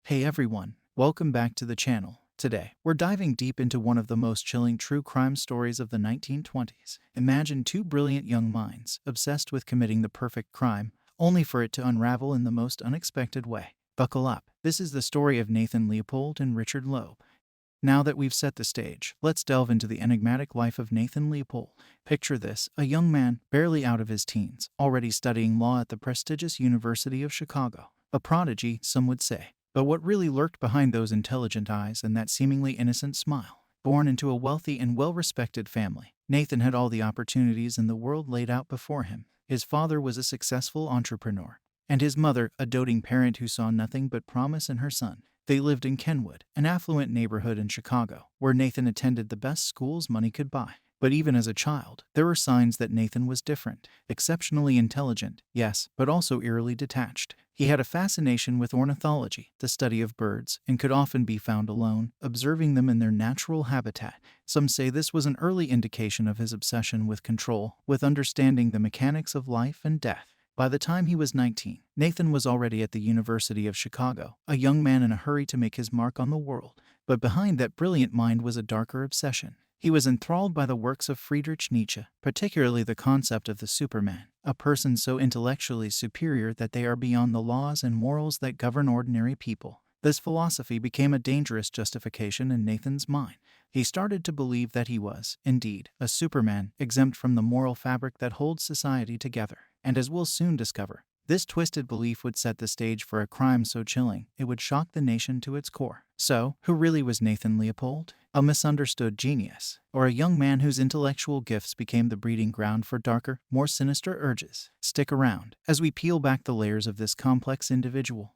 Hey everyone, welcome back to the channel. Today, we're diving deep into one of the most chilling true crime stories of the 1920s. Imagine two brilliant young minds, obsessed with committing the perfect crime, only for it to unravel in the most unexpected way. Buckle up. This is the story of Nathan Leopold and Richard Loeb. Now that we've set the stage, let's delve into the enigmatic life of Nathan Leopold. Picture this, a young man, barely out of his teens, already studying law at the prestigious University of Chicago. A prodigy, some would say. But what really lurked behind those intelligent eyes and that seemingly innocent smile? Born into a wealthy and well-respected family, Nathan had all the opportunities in the world laid out before him. His father was a successful entrepreneur, and his mother, a doting parent who saw nothing but promise in her son. They lived in Kenwood, an affluent neighborhood in Chicago, where Nathan attended the best schools money could buy. But even as a child, there were signs that Nathan was different. Exceptionally intelligent, yes, but also eerily detached. He had a fascination with ornithology, the study of birds, and could often be found alone, observing them in their natural habitat. Some say this was an early indication of his obsession with control, with understanding the mechanics of life and death. By the time he was 19, Nathan was already at the University of Chicago, a young man in a hurry to make his mark on the world. But behind that brilliant mind was a darker obsession. He was enthralled by the works of Friedrich Nietzsche, particularly the concept of the Superman, a person so intellectually superior that they are beyond the laws and morals that govern ordinary people. This philosophy became a dangerous justification in Nathan's mind. He started to believe that he was, indeed, a Superman, exempt from the moral fabric that holds society together. And as we'll soon discover, this twisted belief would set the stage for a crime so chilling it would shock the nation to its core. So, who really was Nathan Leopold? A misunderstood genius, or a young man whose intellectual gifts became the breeding ground for darker, more sinister urges? Stick around as we peel back the layers of this complex individual.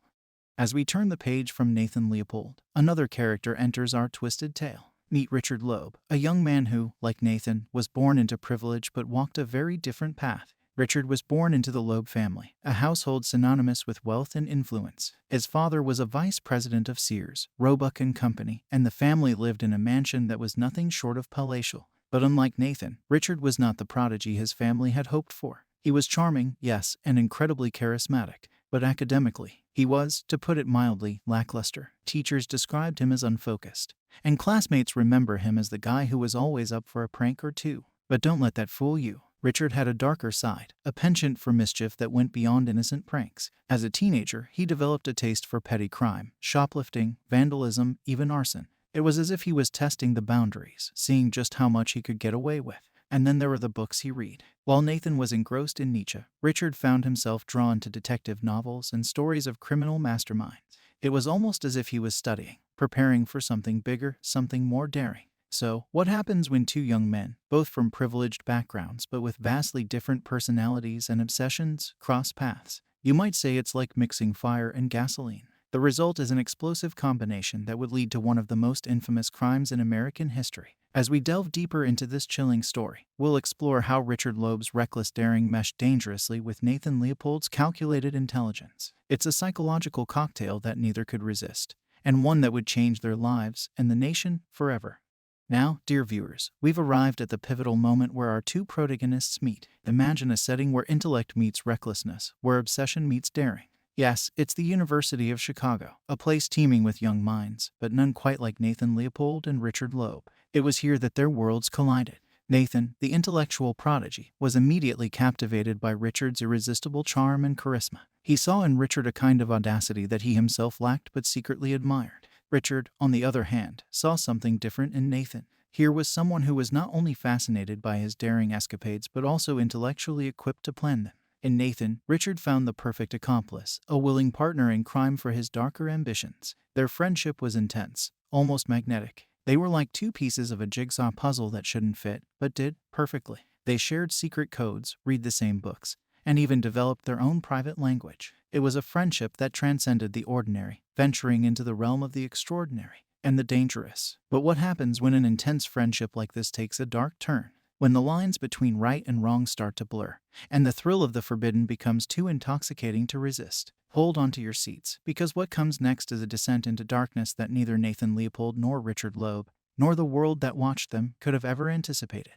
As we turn the page from Nathan Leopold, another character enters our twisted tale. Meet Richard Loeb, a young man who, like Nathan, was born into privilege but walked a very different path. Richard was born into the Loeb family, a household synonymous with wealth and influence. His father was a vice president of Sears, Roebuck and Company, and the family lived in a mansion that was nothing short of palatial. But unlike Nathan, Richard was not the prodigy his family had hoped for. He was charming, yes, and incredibly charismatic, but academically, he was, to put it mildly, lackluster. Teachers described him as unfocused, and classmates remember him as the guy who was always up for a prank or two. But don't let that fool you. Richard had a darker side, a penchant for mischief that went beyond innocent pranks. As a teenager, he developed a taste for petty crime, shoplifting, vandalism, even arson. It was as if he was testing the boundaries, seeing just how much he could get away with. And then there were the books he read. While Nathan was engrossed in Nietzsche, Richard found himself drawn to detective novels and stories of criminal masterminds. It was almost as if he was studying, preparing for something bigger, something more daring. So, what happens when two young men, both from privileged backgrounds but with vastly different personalities and obsessions, cross paths? You might say it's like mixing fire and gasoline. The result is an explosive combination that would lead to one of the most infamous crimes in American history. As we delve deeper into this chilling story, we'll explore how Richard Loeb's reckless daring meshed dangerously with Nathan Leopold's calculated intelligence. It's a psychological cocktail that neither could resist, and one that would change their lives and the nation forever. Now, dear viewers, we've arrived at the pivotal moment where our two protagonists meet. Imagine a setting where intellect meets recklessness, where obsession meets daring. Yes, it's the University of Chicago, a place teeming with young minds, but none quite like Nathan Leopold and Richard Loeb. It was here that their worlds collided. Nathan, the intellectual prodigy, was immediately captivated by Richard's irresistible charm and charisma. He saw in Richard a kind of audacity that he himself lacked but secretly admired. Richard, on the other hand, saw something different in Nathan. Here was someone who was not only fascinated by his daring escapades but also intellectually equipped to plan them. In Nathan, Richard found the perfect accomplice, a willing partner in crime for his darker ambitions. Their friendship was intense, almost magnetic. They were like two pieces of a jigsaw puzzle that shouldn't fit, but did, perfectly. They shared secret codes, read the same books, and even developed their own private language. It was a friendship that transcended the ordinary, venturing into the realm of the extraordinary and the dangerous. But what happens when an intense friendship like this takes a dark turn? When the lines between right and wrong start to blur, and the thrill of the forbidden becomes too intoxicating to resist. Hold on to your seats, because what comes next is a descent into darkness that neither Nathan Leopold nor Richard Loeb, nor the world that watched them, could have ever anticipated.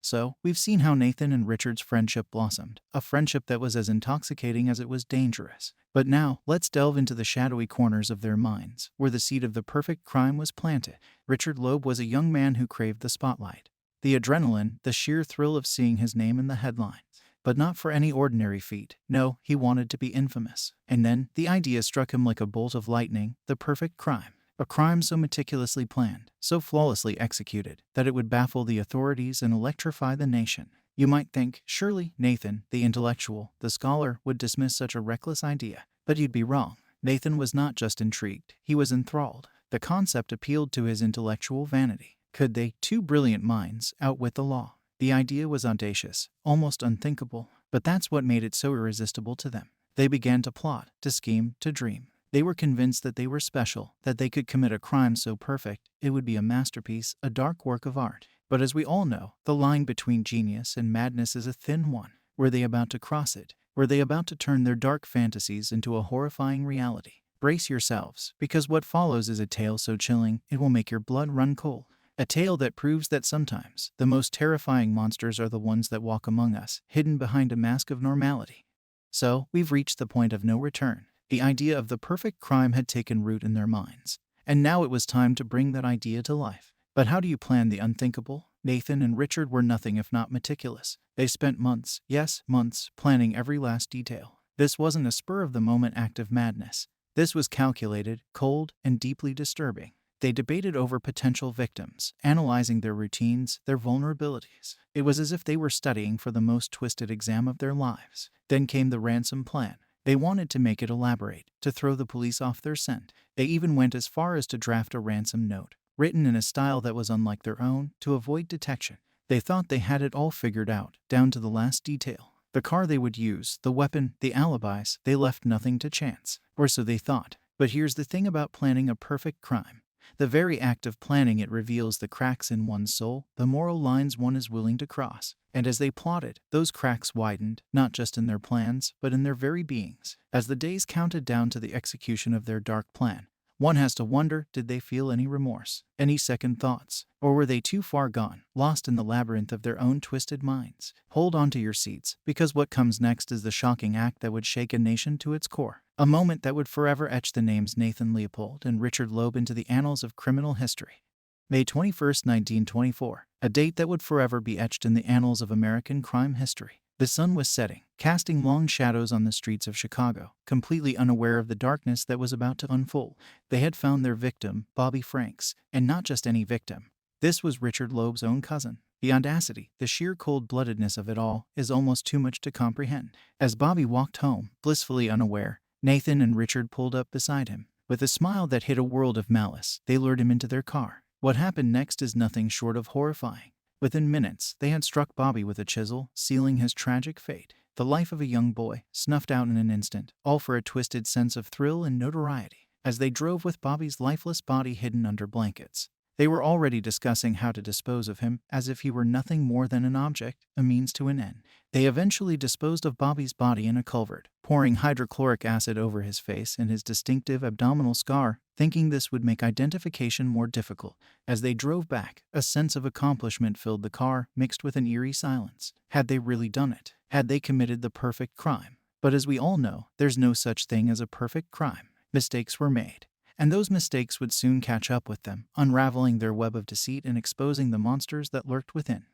So, we've seen how Nathan and Richard's friendship blossomed, a friendship that was as intoxicating as it was dangerous. But now, let's delve into the shadowy corners of their minds, where the seed of the perfect crime was planted. Richard Loeb was a young man who craved the spotlight. The adrenaline, the sheer thrill of seeing his name in the headlines. But not for any ordinary feat. No, he wanted to be infamous. And then, the idea struck him like a bolt of lightning: the perfect crime. A crime so meticulously planned, so flawlessly executed, that it would baffle the authorities and electrify the nation. You might think, surely, Nathan, the intellectual, the scholar, would dismiss such a reckless idea. But you'd be wrong. Nathan was not just intrigued, he was enthralled. The concept appealed to his intellectual vanity. Could they, two brilliant minds, outwit the law? The idea was audacious, almost unthinkable, but that's what made it so irresistible to them. They began to plot, to scheme, to dream. They were convinced that they were special, that they could commit a crime so perfect it would be a masterpiece, a dark work of art. But as we all know, the line between genius and madness is a thin one. Were they about to cross it? Were they about to turn their dark fantasies into a horrifying reality? Brace yourselves, because what follows is a tale so chilling it will make your blood run cold. A tale that proves that sometimes the most terrifying monsters are the ones that walk among us, hidden behind a mask of normality. So, we've reached the point of no return. The idea of the perfect crime had taken root in their minds, and now it was time to bring that idea to life. But how do you plan the unthinkable? Nathan and Richard were nothing if not meticulous. They spent months, yes, months, planning every last detail. This wasn't a spur-of-the-moment act of madness. This was calculated, cold, and deeply disturbing. They debated over potential victims, analyzing their routines, their vulnerabilities. It was as if they were studying for the most twisted exam of their lives. Then came the ransom plan. They wanted to make it elaborate, to throw the police off their scent. They even went as far as to draft a ransom note, written in a style that was unlike their own, to avoid detection. They thought they had it all figured out, down to the last detail. The car they would use, the weapon, the alibis, they left nothing to chance. Or so they thought. But here's the thing about planning a perfect crime. The very act of planning it reveals the cracks in one's soul, the moral lines one is willing to cross. And as they plotted, those cracks widened, not just in their plans, but in their very beings. As the days counted down to the execution of their dark plan, one has to wonder, did they feel any remorse, any second thoughts? Or were they too far gone, lost in the labyrinth of their own twisted minds? Hold on to your seats, because what comes next is the shocking act that would shake a nation to its core. A moment that would forever etch the names Nathan Leopold and Richard Loeb into the annals of criminal history. May 21st, 1924, a date that would forever be etched in the annals of American crime history. The sun was setting, casting long shadows on the streets of Chicago. Completely unaware of the darkness that was about to unfold, they had found their victim, Bobby Franks, and not just any victim. This was Richard Loeb's own cousin. The audacity, the sheer cold-bloodedness of it all is almost too much to comprehend. As Bobby walked home, blissfully unaware, Nathan and Richard pulled up beside him. With a smile that hid a world of malice, they lured him into their car. What happened next is nothing short of horrifying. Within minutes, they had struck Bobby with a chisel, sealing his tragic fate. The life of a young boy, snuffed out in an instant, all for a twisted sense of thrill and notoriety. As they drove with Bobby's lifeless body hidden under blankets, they were already discussing how to dispose of him, as if he were nothing more than an object, a means to an end. They eventually disposed of Bobby's body in a culvert, pouring hydrochloric acid over his face and his distinctive abdominal scar, thinking this would make identification more difficult. As they drove back, a sense of accomplishment filled the car, mixed with an eerie silence. Had they really done it? Had they committed the perfect crime? But as we all know, there's no such thing as a perfect crime. Mistakes were made. And those mistakes would soon catch up with them, unraveling their web of deceit and exposing the monsters that lurked within.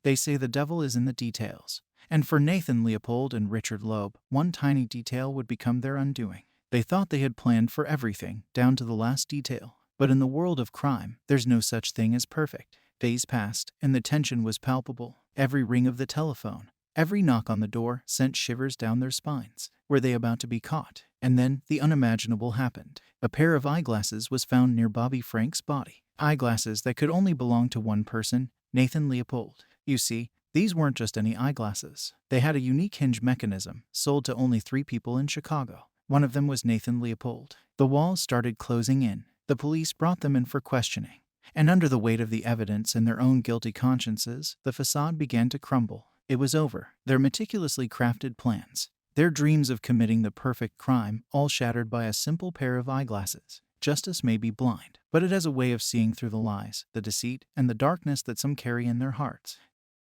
They say the devil is in the details. And for Nathan Leopold and Richard Loeb, one tiny detail would become their undoing. They thought they had planned for everything, down to the last detail. But in the world of crime, there's no such thing as perfect. Days passed, and the tension was palpable. Every ring of the telephone, every knock on the door sent shivers down their spines. Were they about to be caught? And then, the unimaginable happened. A pair of eyeglasses was found near Bobby Frank's body. Eyeglasses that could only belong to one person, Nathan Leopold. You see, these weren't just any eyeglasses. They had a unique hinge mechanism, sold to only 3 people in Chicago. One of them was Nathan Leopold. The walls started closing in. The police brought them in for questioning. And under the weight of the evidence and their own guilty consciences, the facade began to crumble. It was over. Their meticulously crafted plans, their dreams of committing the perfect crime, all shattered by a simple pair of eyeglasses. Justice may be blind, but it has a way of seeing through the lies, the deceit, and the darkness that some carry in their hearts.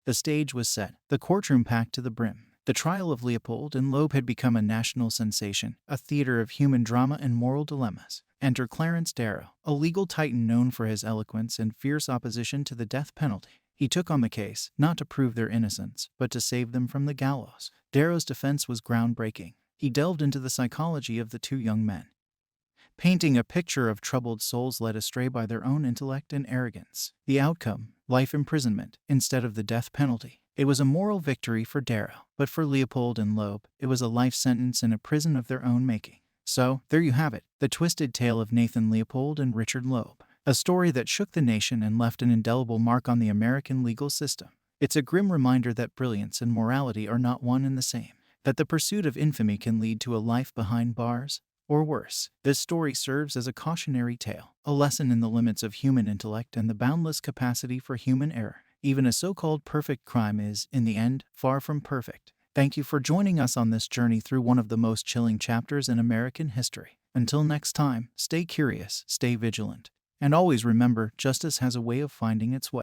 The stage was set, the courtroom packed to the brim. The trial of Leopold and Loeb had become a national sensation, a theater of human drama and moral dilemmas. Enter Clarence Darrow, a legal titan known for his eloquence and fierce opposition to the death penalty. He took on the case, not to prove their innocence, but to save them from the gallows. Darrow's defense was groundbreaking. He delved into the psychology of the two young men, painting a picture of troubled souls led astray by their own intellect and arrogance. The outcome, life imprisonment, instead of the death penalty. It was a moral victory for Darrow, but for Leopold and Loeb, it was a life sentence in a prison of their own making. So, there you have it, the twisted tale of Nathan Leopold and Richard Loeb, a story that shook the nation and left an indelible mark on the American legal system. It's a grim reminder that brilliance and morality are not one and the same, that the pursuit of infamy can lead to a life behind bars, or worse. This story serves as a cautionary tale, a lesson in the limits of human intellect and the boundless capacity for human error. Even a so-called perfect crime is, in the end, far from perfect. Thank you for joining us on this journey through one of the most chilling chapters in American history. Until next time, stay curious, stay vigilant, and always remember, justice has a way of finding its way.